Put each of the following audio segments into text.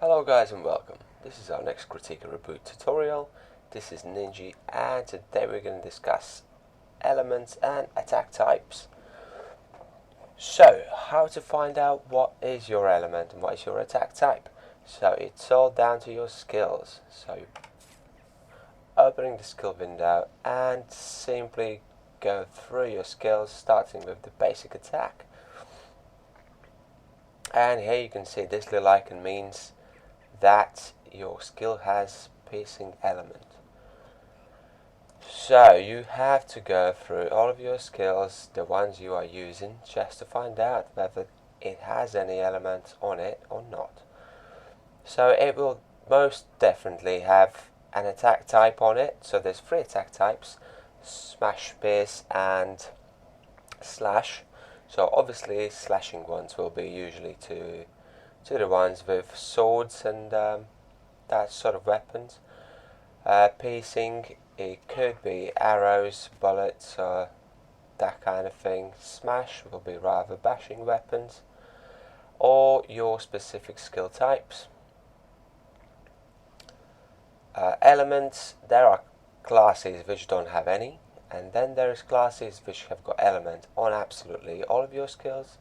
Hello guys and welcome. This is our next Kritika REBOOT tutorial. This is NINJI and today we're going to discuss elements and attack types. So, how to find out what is your element and what is your attack type. So it's all down to your skills. So opening the skill window and simply go through your skills starting with the basic attack. And here you can see this little icon means that your skill has piercing element. So you have to go through all of your skills, the ones you are using, just to find out whether it has any elements on it or not. So it will most definitely have an attack type on it. So there's three attack types: smash, pierce and slash. So obviously slashing ones will be usually to the ones with swords and that sort of weapons. Piercing, it could be arrows, bullets, or that kind of thing. Smash will be rather bashing weapons, or your specific skill types. Elements, there are classes which don't have any, and then there's classes which have got element on absolutely all of your skills,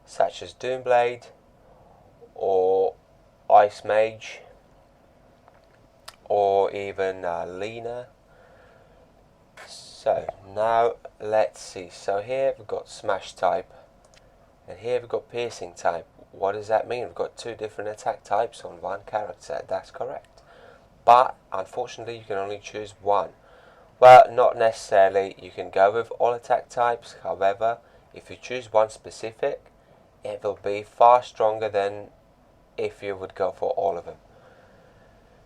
such as Doomblade, or Ice Mage, or even Lena. So now let's see. So here we've got smash type, and here we've got piercing type. What does that mean? We've got two different attack types on one character. That's correct. But unfortunately, you can only choose one. Well, not necessarily. You can go with all attack types. However, if you choose one specific, it will be far stronger than if you would go for all of them.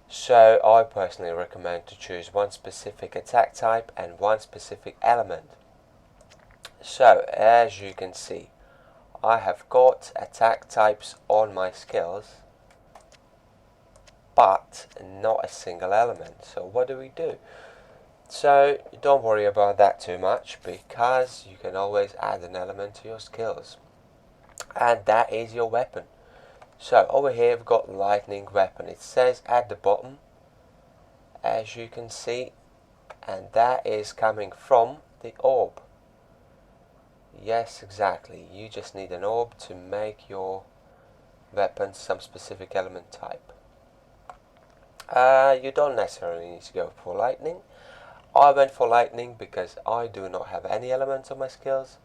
So I personally recommend to choose one specific attack type and one specific element. So as you can see, I have got attack types on my skills, but not a single element. So what do? So don't worry about that too much, because you can always add an element to your skills, and that is your weapon. So over here we've got lightning weapon. It says at the bottom, as you can see, and that is coming from the orb. Yes, exactly. You just need an orb to make your weapon some specific element type. You don't necessarily need to go for lightning. I went for lightning because I do not have any elements on my skills,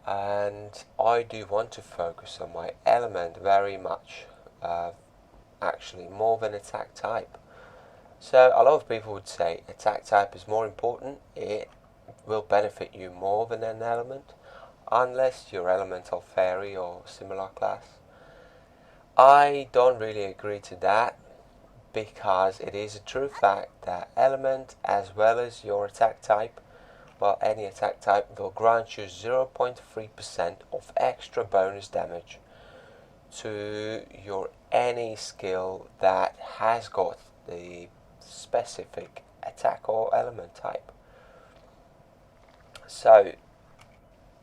and I do want to focus on my element very much, actually more than attack type. So a lot of people would say attack type is more important. It will benefit you more than an element, unless you're elemental fairy or similar class. I don't really agree to that, because it is a true fact that element as well as your attack type, well, any attack type, will grant you 0.3% of extra bonus damage to your any skill that has got the specific attack or element type. So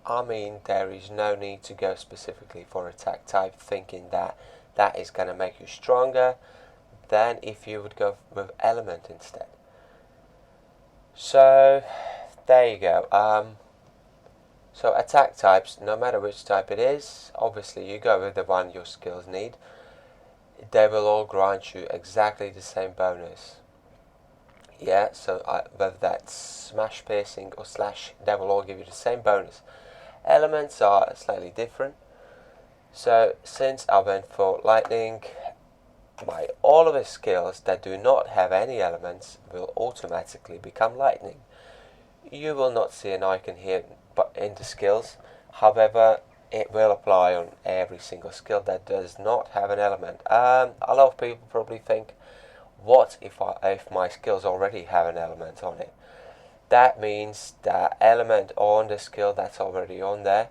I mean, there is no need to go specifically for attack type thinking that that is going to make you stronger than if you would go with element instead. So there you go. So attack types, no matter which type it is, obviously you go with the one your skills need. They will all grant you exactly the same bonus. Yeah, so whether that's smash, piercing or slash, they will all give you the same bonus. Elements are slightly different. So since I went for lightning, all of the skills that do not have any elements will automatically become lightning. You will not see an icon here but in the skills. However, it will apply on every single skill that does not have an element. A lot of people probably think, what if my skills already have an element on it? That means that element on the skill that's already on there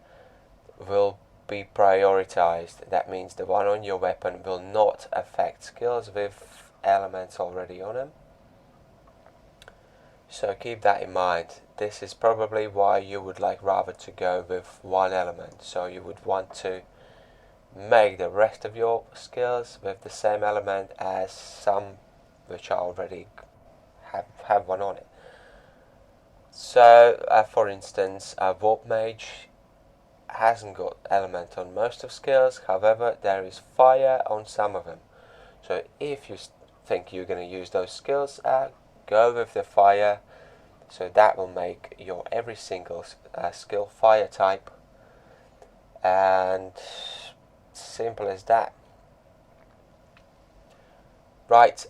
will be prioritized. That means the one on your weapon will not affect skills with elements already on them. So keep that in mind. This is probably why you would like rather to go with one element. So you would want to make the rest of your skills with the same element as some which are already have one on it. So, for instance, a Warp Mage hasn't got element on most of skills, however there is fire on some of them. So if you think you're going to use those skills, go with the fire, so that will make your every single skill fire type, and simple as that. Right,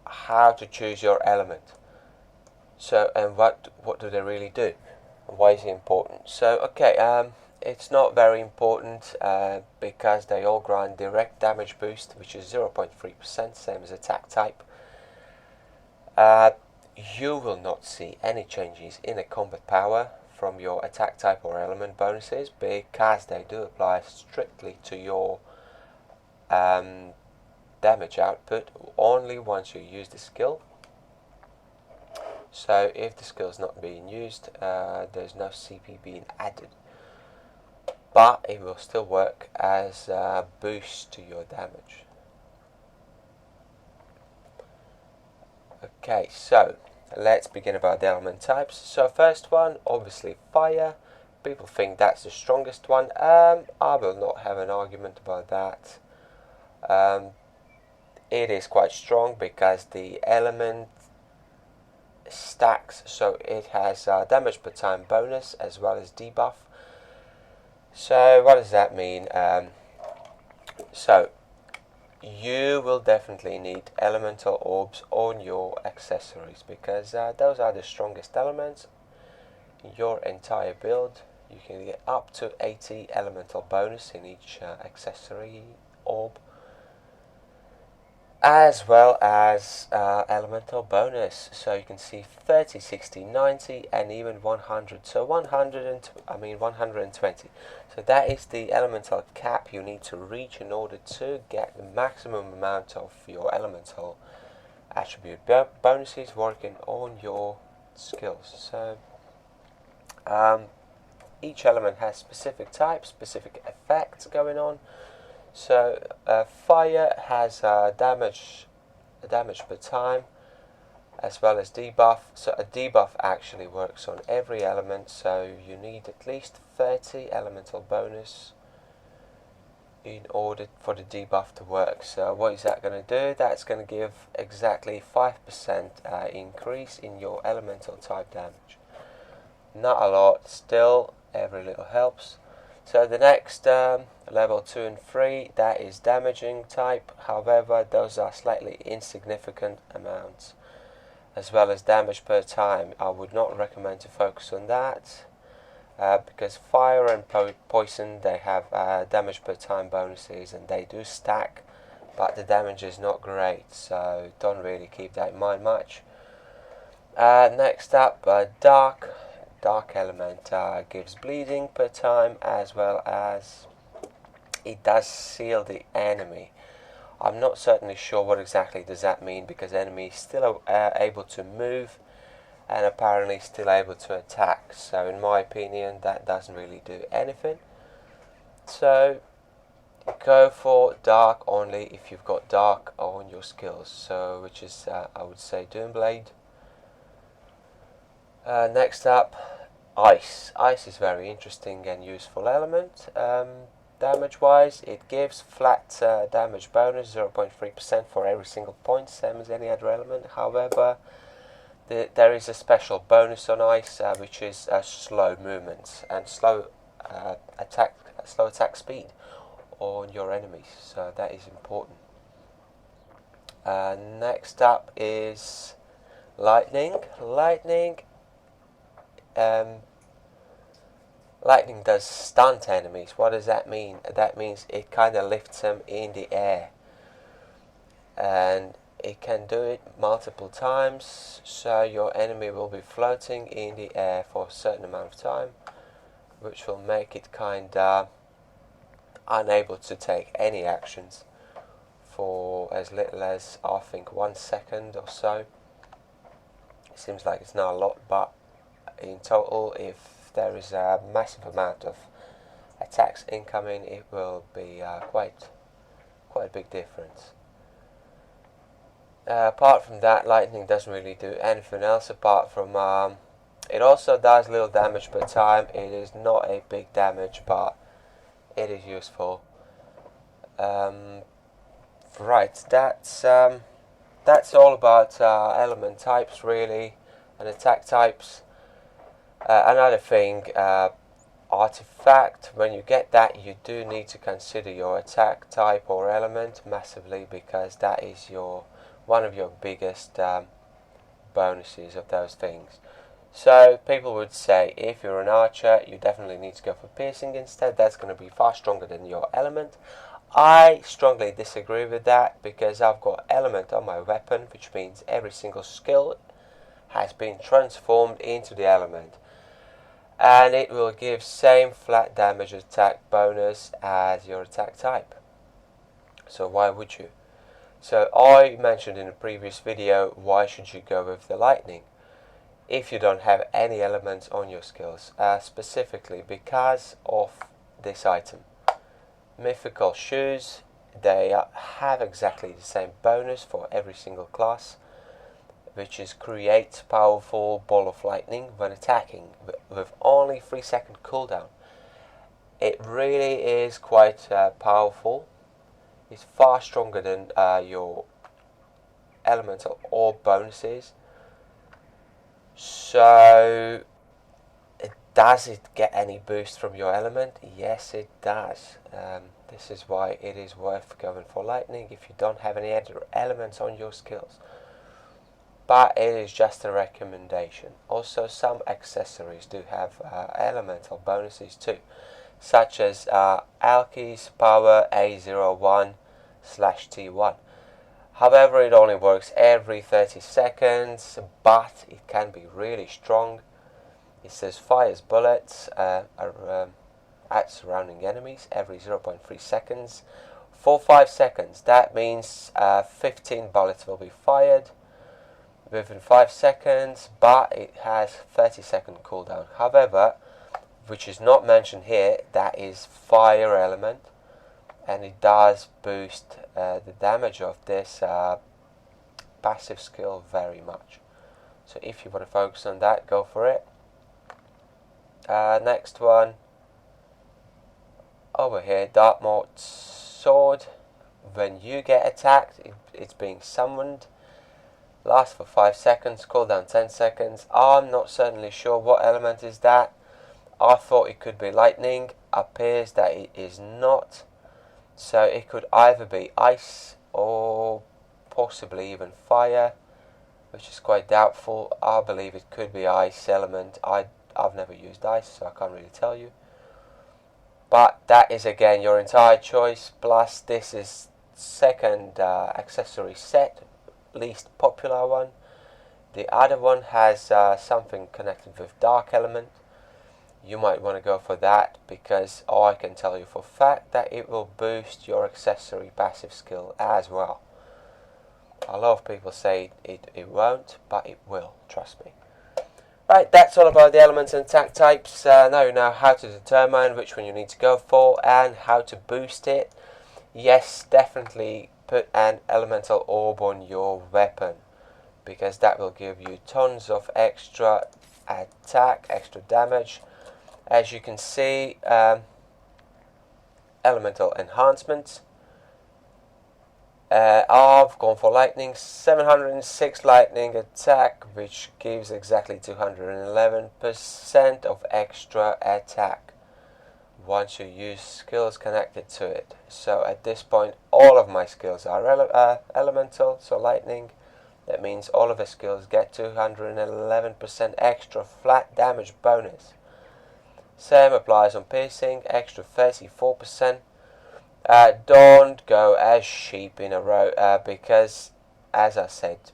how to choose your element. So, and what do they really do? Why is it important? So, okay, it's not very important because they all grant direct damage boost, which is 0.3%, same as attack type. You will not see any changes in the combat power from your attack type or element bonuses because they do apply strictly to your damage output only once you use the skill. So if the skill is not being used, there's no CP being added, but it will still work as a boost to your damage. Okay, so let's begin about the element types. So first one, obviously fire. People think that's the strongest one. I will not have an argument about that. It is quite strong because the element stacks, so it has damage per time bonus as well as debuff. So what does that mean? So you will definitely need elemental orbs on your accessories because those are the strongest elements in your entire build. You can get up to 80 elemental bonus in each accessory orb, as well as elemental bonus. So you can see 30, 60, 90 and even 100. So 120. So that is the elemental cap you need to reach in order to get the maximum amount of your elemental attribute bonuses working on your skills. So each element has specific types, specific effects going on. So fire has damage per time as well as debuff. So a debuff actually works on every element, so you need at least 30 elemental bonus in order for the debuff to work. So what is that going to do? That's going to give exactly 5% increase in your elemental type damage. Not a lot, still every little helps. So the next level 2 and 3, that is damaging type. However, those are slightly insignificant amounts, as well as damage per time. I would not recommend to focus on that because fire and poison, they have damage per time bonuses and they do stack, but the damage is not great, so don't really keep that in mind much. Next up, dark element gives bleeding per time, as well as it does seal the enemy. I'm not certainly sure what exactly does that mean, because enemy is still able to move and apparently still able to attack. So in my opinion, that doesn't really do anything. So go for dark only if you've got dark on your skills. So which is I would say Doomblade. Next up, ice. Ice is very interesting and useful element. Damage wise, it gives flat damage bonus 0.3% for every single point, same as any other element. However, there is a special bonus on ice, which is slow movements and slow attack speed on your enemies. So that is important. Next up is lightning. Lightning does stunt enemies. What does that mean? That means it kind of lifts them in the air, and it can do it multiple times, so your enemy will be floating in the air for a certain amount of time, which will make it kind of unable to take any actions for as little as, I think, 1 second or so. It seems like it's not a lot, but in total, if there is a massive amount of attacks incoming, it will be quite a big difference. Apart from that, lightning doesn't really do anything else apart from it also does little damage per time. It is not a big damage, but it is useful. Right, that's all about element types really, and attack types. Another thing, artifact, when you get that, you do need to consider your attack type or element massively, because that is one of your biggest bonuses of those things. So people would say if you're an archer, you definitely need to go for piercing instead. That's going to be far stronger than your element. I strongly disagree with that, because I've got element on my weapon, which means every single skill has been transformed into the element, and it will give same flat damage attack bonus as your attack type. So why would you? So I mentioned in a previous video, why should you go with the lightning if you don't have any elements on your skills, specifically because of this item. Mythical shoes, they have exactly the same bonus for every single class, which is create powerful ball of lightning when attacking with only 3-second cooldown. It really is quite powerful. It's far stronger than your elemental orb bonuses. So does it get any boost from your element? Yes, it does. This is why it is worth going for lightning if you don't have any other elements on your skills. But it is just a recommendation. Also, some accessories do have elemental bonuses too, such as Alki's Power A01/T1. However, it only works every 30 seconds, but it can be really strong. It says fires bullets at surrounding enemies every 0.3 seconds for 5 seconds. That means 15 bullets will be fired within 5 seconds, but it has 30-second cooldown. However, which is not mentioned here, that is fire element, and it does boost the damage of this passive skill very much. So if you want to focus on that, go for it. Next one over here, Dartmoor's sword. When you get attacked, it's being summoned. Lasts for 5 seconds, cooldown 10 seconds. I'm not certainly sure what element is that. I thought it could be lightning. Appears that it is not. So it could either be ice or possibly even fire, which is quite doubtful. I believe it could be ice element. I've never used ice, so I can't really tell you. But that is again your entire choice. Plus, this is second accessory set, least popular one. The other one has something connected with dark element. You might want to go for that, because I can tell you for a fact that it will boost your accessory passive skill as well. A lot of people say it won't, but it will, trust me. Right, that's all about the elements and attack types. Now you know how to determine which one you need to go for and how to boost it. Yes, definitely put an elemental orb on your weapon, because that will give you tons of extra attack, extra damage. As you can see, elemental enhancements. I've gone for lightning, 706 lightning attack, which gives exactly 211% of extra attack once you use skills connected to it. So at this point, all of my skills are elemental, so lightning. That means all of the skills get 211% extra flat damage bonus. Same applies on piercing, extra 34%. Don't go as sheep in a row, because, as I said,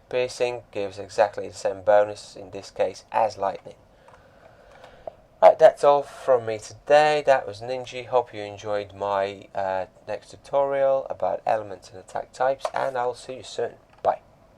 piercing gives exactly the same bonus in this case as lightning. Right, that's all from me today. That was NINJI. Hope you enjoyed my next tutorial about elements and attack types, and I'll see you soon.